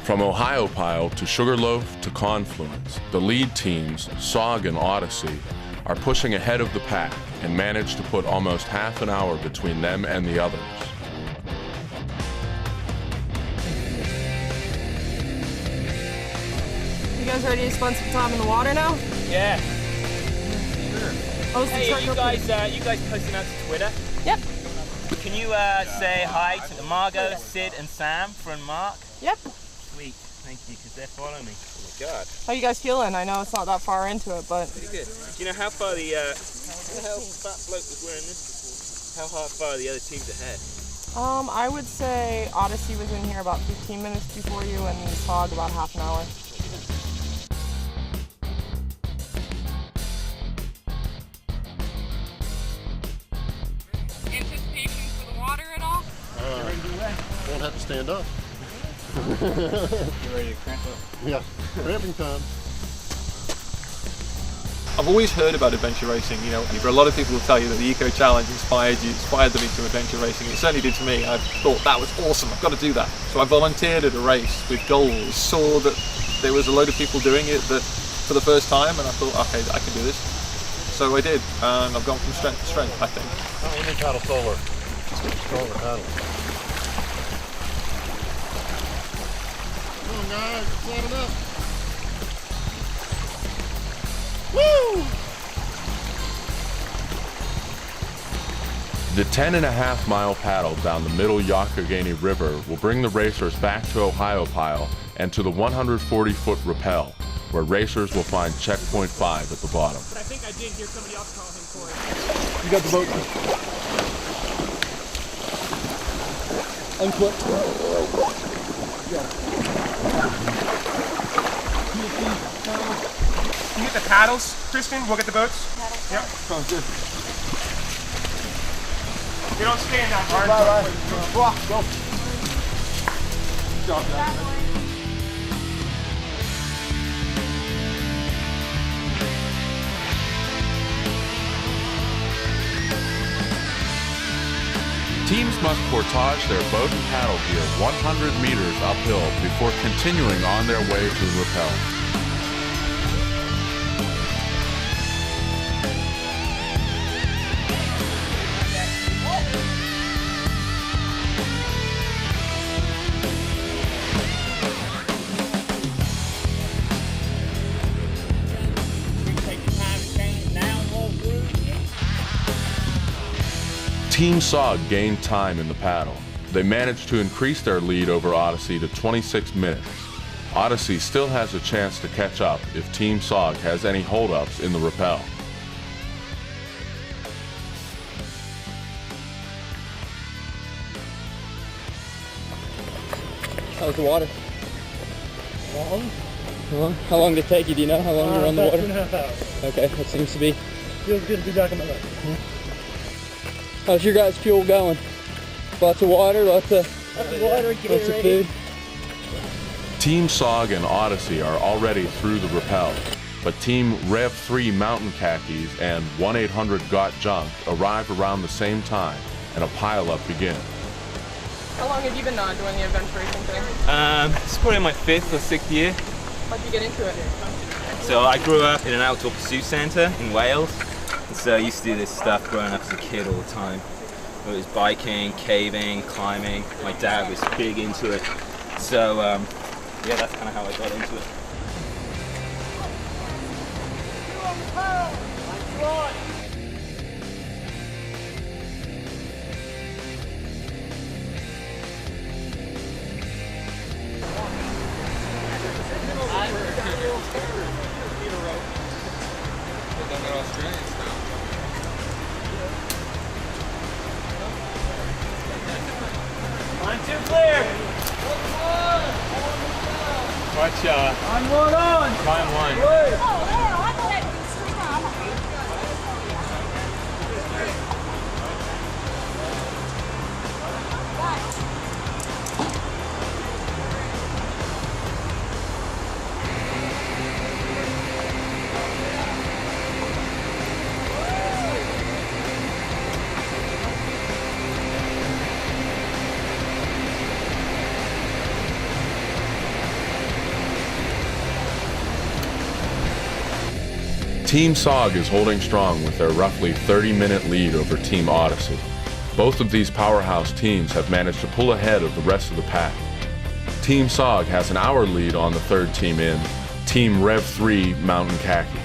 From Ohiopile to Sugarloaf to Confluence, the lead teams, SOG and Odyssey, are pushing ahead of the pack and managed to put almost half an hour between them and the others. You guys ready to spend some time in the water now? Yeah. Sure. Oh, hey, you guys posting out to Twitter? Yep. Can you say hi to Margot, Sid, and Sam from Mark? Yep. Sweet. Thank you, because they're following me. Oh my God. How you guys feeling? I know it's not that far into it, but... Pretty good. Do you know how far the fat bloke was wearing this before? How far are the other teams ahead? I would say Odyssey was in here about 15 minutes before you, and SOG about half an hour. Anticipation for the water at all? Won't have to stand up. You ready to cramp up? Yeah, cramping time. I've always heard about adventure racing, you know, a lot of people will tell you that the Eco Challenge inspired them into adventure racing. It certainly did to me. I thought that was awesome, I've got to do that. So I volunteered at a race with goals, saw that there was a load of people doing it that for the first time, and I thought, okay, I can do this. So I did, and I've gone from strength to strength, I think. Oh, we need paddle solar. Stronger paddle. Come on guys, set it up. Woo! The 10.5-mile paddle down the middle Youghiogheny River will bring the racers back to Ohiopile and to the 140-foot rappel, where racers will find checkpoint 5 at the bottom. But I think I did hear somebody else call him for it. You got the boat. Unclip. Can you get the paddles, Kristen? We'll get the boats. Paddles. Yep. Sounds good. You don't stand out hard. Go. Good job, guys. Teams must portage their boat and paddle gear 100 meters uphill before continuing on their way to the rappel. Team SOG gained time in the paddle. They managed to increase their lead over Odyssey to 26 minutes. Odyssey still has a chance to catch up if Team SOG has any holdups in the rappel. How's the water? Long? How long did it take you? Do you know how long you were on the water? 2.5 hours. Okay, that seems to be. Feels good to be back on the lake. How's your guys' fuel going? Lots of water, lots of water, lots of food. Team SOG and Odyssey are already through the rappel, but Team Rev 3 Mountain Khakis and 1-800-GOT-JUNK arrive around the same time, and a pileup begins. How long have you been doing the adventure racing thing? It's probably my 5th or 6th year. How'd you get into it? So I grew up in an outdoor pursuit centre in Wales. So I used to do this stuff growing up as a kid all the time. It was biking, caving, climbing. My dad was big into it. So yeah, that's kind of how I got into it. Line 2 clear. Watch on one on. Line 1. Team SOG is holding strong with their roughly 30-minute lead over Team Odyssey. Both of these powerhouse teams have managed to pull ahead of the rest of the pack. Team SOG has an hour lead on the third team in, Team Rev 3 Mountain Khaki.